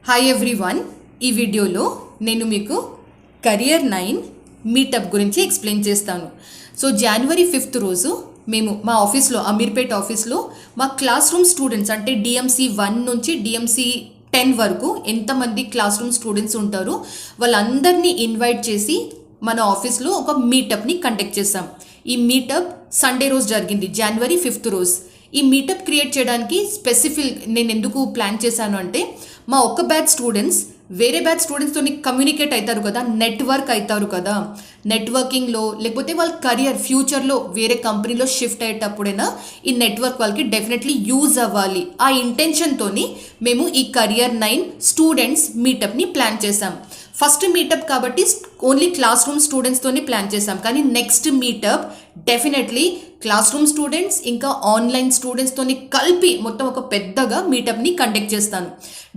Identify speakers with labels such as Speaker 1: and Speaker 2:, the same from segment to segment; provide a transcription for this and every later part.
Speaker 1: Hi everyone. ఈ వీడియోలో నేను మీకు కెరియర్ 9 మీటప్ గురించి ఎక్స్ప్లెయిన్ చేస్తాను. సో జనవరి 5th రోజు మేము మా ఆఫీస్లో అమీర్పేట్ ఆఫీస్లో మా క్లాస్ రూమ్ స్టూడెంట్స్ అంటే డిఎంసీ 1 నుంచి డిఎంసీ 10 వరకు ఎంతమంది క్లాస్ రూమ్ స్టూడెంట్స్ ఉంటారో వాళ్ళందరినీ ఇన్వైట్ చేసి మన ఆఫీస్లో ఒక మీటప్ని కండక్ట్ చేసాం. ఈ మీటప్ సండే రోజు జరిగింది, జనవరి 5th రోజు. ఈ మీటప్ క్రియేట్ చేయడానికి నేను ఎందుకు ప్లాన్ చేశాను అంటే మా ఒక్క బ్యాచ్ స్టూడెంట్స్ వేరే బ్యాచ్ స్టూడెంట్స్తో కమ్యూనికేట్ అవుతారు కదా, నెట్వర్క్ అవుతారు కదా. నెట్వర్కింగ్లో లేకపోతే వాళ్ళ కెరియర్ ఫ్యూచర్లో వేరే కంపెనీలో షిఫ్ట్ అయ్యేటప్పుడైనా ఈ నెట్వర్క్ వాళ్ళకి డెఫినెట్లీ యూజ్ అవ్వాలి. ఆ ఇంటెన్షన్తో మేము ఈ కెరియర్ 9 స్టూడెంట్స్ మీటప్ని ప్లాన్ చేసాం. ఫస్ట్ మీటప్ కాబట్టి ఓన్లీ క్లాస్ రూమ్ స్టూడెంట్స్తోనే ప్లాన్ చేసాం, కానీ next meetup definitely classroom students ఇంకా ఆన్లైన్ స్టూడెంట్స్తోని కలిపి మొత్తం ఒక పెద్దగా మీటప్ని కండక్ట్ చేస్తాను.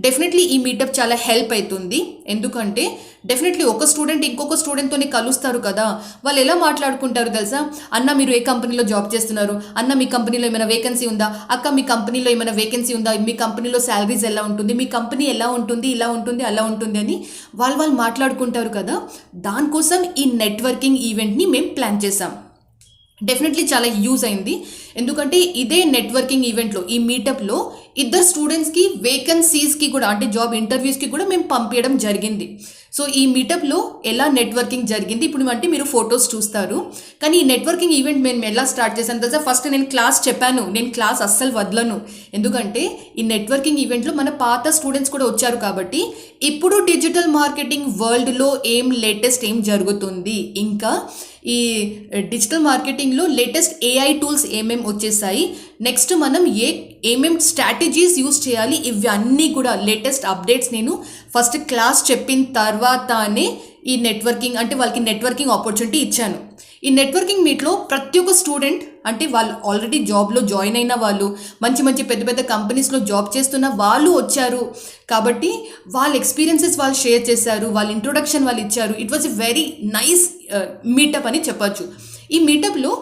Speaker 1: డెఫినెట్లీ ఈ మీటప్ చాలా హెల్ప్ అవుతుంది. ఎందుకంటే డెఫినెట్లీ ఒక స్టూడెంట్ ఇంకొక స్టూడెంట్తోని కలుస్తారు కదా. వాళ్ళు ఎలా మాట్లాడుకుంటారు తెలుసా? అన్న మీరు ఏ కంపెనీలో జాబ్ చేస్తున్నారు, అన్న మీ కంపెనీలో ఏమైనా వేకెన్సీ ఉందా, అక్క మీ కంపెనీలో ఏమైనా వేకెన్సీ ఉందా, మీ కంపెనీలో శాలరీస్ ఎలా ఉంటుంది, మీ కంపెనీ ఎలా ఉంటుంది, ఇలా ఉంటుంది అలా ఉంటుంది అని వాళ్ళు మాట్లాడుకుంటారు కదా. దానికోసం ఈ నెట్వర్కింగ్ ఈవెంట్ని మేము ప్లాన్ చేసాం. డెఫినెట్లీ చాలా యూజ్ అయింది. ఎందుకంటే ఇదే నెట్వర్కింగ్ ఈవెంట్లో ఈ మీటప్లో ఇద్దరు స్టూడెంట్స్కి వేకెన్సీస్కి కూడా అంటే జాబ్ ఇంటర్వ్యూస్కి కూడా మేము పంపించడం జరిగింది. సో ఈ మీటప్లో ఎలా నెట్వర్కింగ్ జరిగింది ఇప్పుడు అంటే మీరు ఫొటోస్ చూస్తారు. కానీ ఈ నెట్వర్కింగ్ ఈవెంట్ మేము ఎలా స్టార్ట్ చేశాను తెలుసా? ఫస్ట్ నేను క్లాస్ చెప్పాను, నేను క్లాస్ అస్సలు వదలను. ఎందుకంటే ఈ నెట్వర్కింగ్ ఈవెంట్లో మన పాత స్టూడెంట్స్ కూడా వచ్చారు కాబట్టి ఇప్పుడు డిజిటల్ మార్కెటింగ్ వరల్డ్లో లేటెస్ట్ ఏం జరుగుతుంది, ఇంకా ఈ డిజిటల్ మార్కెటింగ్లో లేటెస్ట్ ఏఐ టూల్స్ ఏమేమి వచ్చేసాయి, నెక్స్ట్ మనం ఏమేం స్ట్రాటజీస్ యూజ్ చేయాలి, ఇవన్నీ కూడా లేటెస్ట్ అప్డేట్స్ నేను ఫస్ట్ క్లాస్ చెప్పిన తర్వాతనే ఈ నెట్వర్కింగ్ అంటే వాళ్ళకి నెట్వర్కింగ్ ఆపర్చునిటీ ఇచ్చాను. ఈ నెట్వర్కింగ్ మీట్లో ప్రతి ఒక్క స్టూడెంట్ అంటే వాళ్ళు ఆల్రెడీ జాబ్లో జాయిన్ అయిన వాళ్ళు, మంచి పెద్ద పెద్ద కంపెనీస్లో జాబ్ చేస్తున్న వాళ్ళు వచ్చారు కాబట్టి వాళ్ళ ఎక్స్పీరియన్సెస్ వాళ్ళు షేర్ చేశారు, వాళ్ళ ఇంట్రొడక్షన్ వాళ్ళు ఇచ్చారు. It was a very nice meetup అని చెప్పచ్చు. ఈ మీటప్లో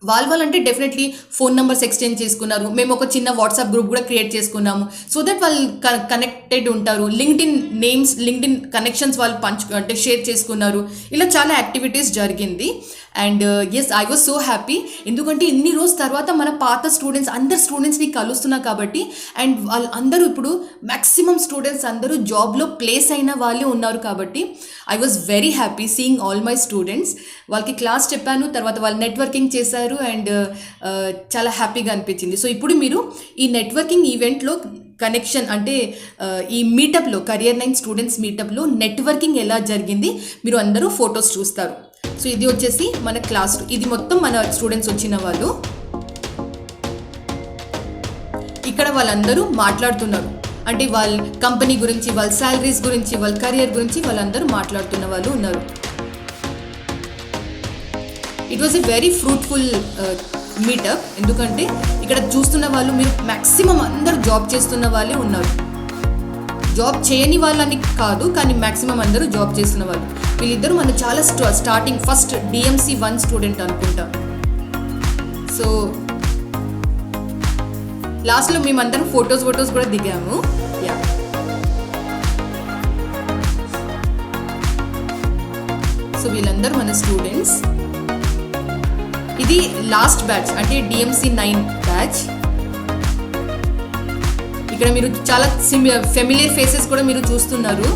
Speaker 1: వాళ్ళంటే డెఫినెట్లీ ఫోన్ నెంబర్స్ ఎక్స్చేంజ్ చేసుకున్నారు. మేము ఒక చిన్న వాట్సాప్ గ్రూప్ కూడా క్రియేట్ చేసుకున్నాము. సో దట్ వాళ్ళు కనెక్టెడ్ ఉంటారు. లింక్డ్ఇన్ కనెక్షన్స్ వాళ్ళు అంటే షేర్ చేసుకున్నారు. ఇలా చాలా యాక్టివిటీస్ జరిగింది. And yes, I was so happy. ఎందుకంటే ఇన్ని రోజు తర్వాత మన పాత అందరు స్టూడెంట్స్ని కలుస్తున్నా కాబట్టి, అండ్ వాళ్ళందరూ ఇప్పుడు మ్యాక్సిమం స్టూడెంట్స్ అందరూ జాబ్లో ప్లేస్ అయిన వాళ్ళే ఉన్నారు కాబట్టి I was very happy seeing all my students. వాళ్ళకి క్లాస్ చెప్పాను, తర్వాత వాళ్ళు నెట్వర్కింగ్ చేశారు అండ్ చాలా హ్యాపీగా అనిపించింది. సో ఇప్పుడు మీరు ఈ నెట్వర్కింగ్ ఈవెంట్లో కనెక్షన్ అంటే ఈ మీటప్లో కెరియర్ 9 స్టూడెంట్స్ మీటప్లో నెట్వర్కింగ్ ఎలా జరిగింది మీరు అందరూ ఫొటోస్ చూస్తారు. సో ఇది వచ్చేసి మన క్లాస్, ఇది మొత్తం మన స్టూడెంట్స్ వచ్చిన వాళ్ళు. ఇక్కడ వాళ్ళందరూ మాట్లాడుతున్నారు అంటే వాళ్ళ కంపెనీ గురించి, వాళ్ళ శాలరీస్ గురించి, వాళ్ళ కెరియర్ గురించి వాళ్ళందరూ మాట్లాడుతున్న వాళ్ళు ఉన్నారు. It was a very fruitful meetup. ఎందుకంటే ఇక్కడ చూస్తున్న వాళ్ళు మీరు మ్యాక్సిమం అందరూ జాబ్ చేస్తున్న వాళ్ళే ఉన్నారు. జాబ్ చేయని వాళ్ళని కాదు, కానీ మ్యాక్సిమం అందరూ జాబ్ చేస్తున్న వాళ్ళు. వీళ్ళిద్దరూ మన చాలా స్టార్టింగ్ ఫస్ట్ డిఎంసీ 1 స్టూడెంట్ అనుకుంటా. సో లాస్ట్లో మేమందరం ఫొటోస్ కూడా దిగాము. యా, సో వీళ్ళందరూ మన స్టూడెంట్స్. ఇది లాస్ట్ బ్యాచ్ అంటే డిఎంసీ 9 బ్యాచ్. ఇక్కడ మీరు చాలా ఫెమిలియర్ ఫేసెస్ కూడా మీరు చూస్తున్నారు.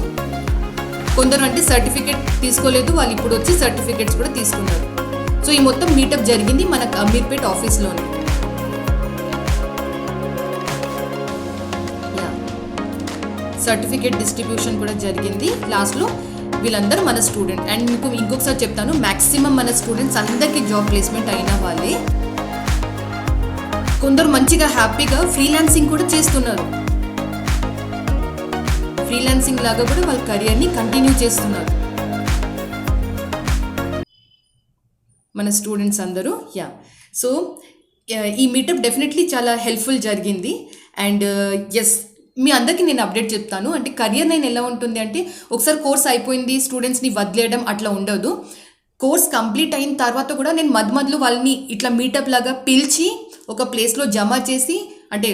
Speaker 1: కొందరు అంటే సర్టిఫికేట్ తీసుకోలేదు, వాళ్ళు ఇప్పుడు వచ్చి సర్టిఫికేట్స్ కూడా తీసుకున్నారు. సో ఈ మొత్తం మీటప్ జరిగింది మన అమీర్పేట్ ఆఫీస్లోనే. సర్టిఫికేట్ డిస్ట్రిబ్యూషన్ కూడా జరిగింది లాస్ట్లో. వీళ్ళందరూ మన స్టూడెంట్. అండ్ మీకు ఇంకొకసారి చెప్తాను, మ్యాక్సిమం మన స్టూడెంట్స్ అందరికీ జాబ్ ప్లేస్మెంట్ అయిన వాళ్ళే. కొందరు మంచిగా హ్యాపీగా ఫ్రీలాన్సింగ్ కూడా చేస్తున్నారు. ఫ్రీలాన్సింగ్ లాగా కూడా వాళ్ళ కెరియర్ని కంటిన్యూ చేస్తున్నారు మన స్టూడెంట్స్ అందరూ. యా, సో ఈ మీటప్ డెఫినెట్లీ చాలా హెల్ప్ఫుల్ జరిగింది. అండ్ ఎస్, మీ అందరికీ నేను అప్డేట్ చెప్తాను. అంటే కెరియర్ 9 ఎలా ఉంటుంది అంటే ఒకసారి కోర్స్ అయిపోయింది స్టూడెంట్స్ని వదిలేయడం అట్లా ఉండదు. కోర్స్ కంప్లీట్ అయిన తర్వాత కూడా నేను మధ్యలో వాళ్ళని ఇట్లా మీటప్ లాగా పిలిచి ఒక ప్లేస్లో జమ చేసి అంటే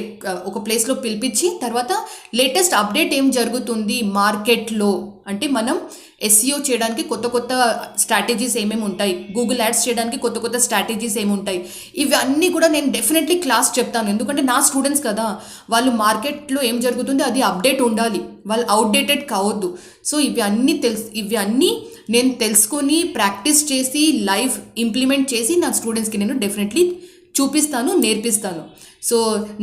Speaker 1: ఒక ప్లేస్లో పిలిపించి తర్వాత లేటెస్ట్ అప్డేట్ ఏం జరుగుతుంది మార్కెట్లో, అంటే మనం ఎస్ఈఓ చేయడానికి కొత్త కొత్త స్ట్రాటజీస్ ఏమేమి ఉంటాయి, గూగుల్ యాడ్స్ చేయడానికి కొత్త కొత్త స్ట్రాటజీస్ ఏమి ఉంటాయి, ఇవన్నీ కూడా నేను డెఫినెట్లీ క్లాస్ చెప్తాను. ఎందుకంటే నా స్టూడెంట్స్ కదా, వాళ్ళు మార్కెట్లో ఏం జరుగుతుంది అది అప్డేట్ ఉండాలి, వాళ్ళు అవుట్డేటెడ్ కావద్దు. సో ఇవన్నీ నేను తెలుసుకొని ప్రాక్టీస్ చేసి లైవ్ ఇంప్లిమెంట్ చేసి నా స్టూడెంట్స్కి నేను డెఫినెట్లీ చూపిస్తాను, నేర్పిస్తాను. సో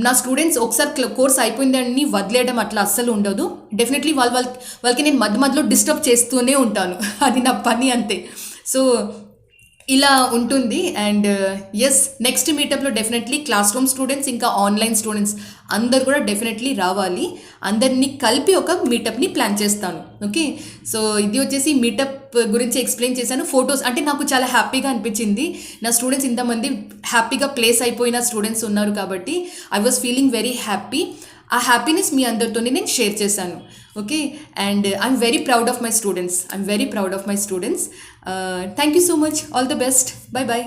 Speaker 1: నా స్టూడెంట్స్ ఒకసారి కోర్స్ అయిపోయిందని వదిలేయడం అట్లా అస్సలు ఉండదు. డెఫినెట్లీ వాళ్ళకి నేను మధ్యలో డిస్టర్బ్ చేస్తూనే ఉంటాను, అది నా పని అంతే. సో ఇలా ఉంటుంది. అండ్ ఎస్, నెక్స్ట్ మీటప్లో డెఫినెట్లీ క్లాస్ రూమ్ స్టూడెంట్స్ ఇంకా ఆన్లైన్ స్టూడెంట్స్ అందరు కూడా డెఫినెట్లీ రావాలి. అందరినీ కలిపి ఒక మీటప్ని ప్లాన్ చేస్తాను. ఓకే, సో ఇది వచ్చేసి మీటప్ గురించి ఎక్స్ప్లెయిన్ చేశాను. ఫొటోస్ అంటే నాకు చాలా హ్యాపీగా అనిపించింది. నా స్టూడెంట్స్ ఇంతమంది హ్యాపీగా ప్లేస్ అయిపోయిన స్టూడెంట్స్ ఉన్నారు కాబట్టి I was feeling very happy. ఆ హ్యాపీనెస్ మీ అందరితోనే నేను షేర్ చేశాను. Okay, and I'm very proud of my students. Thank you so much. All the best. Bye bye.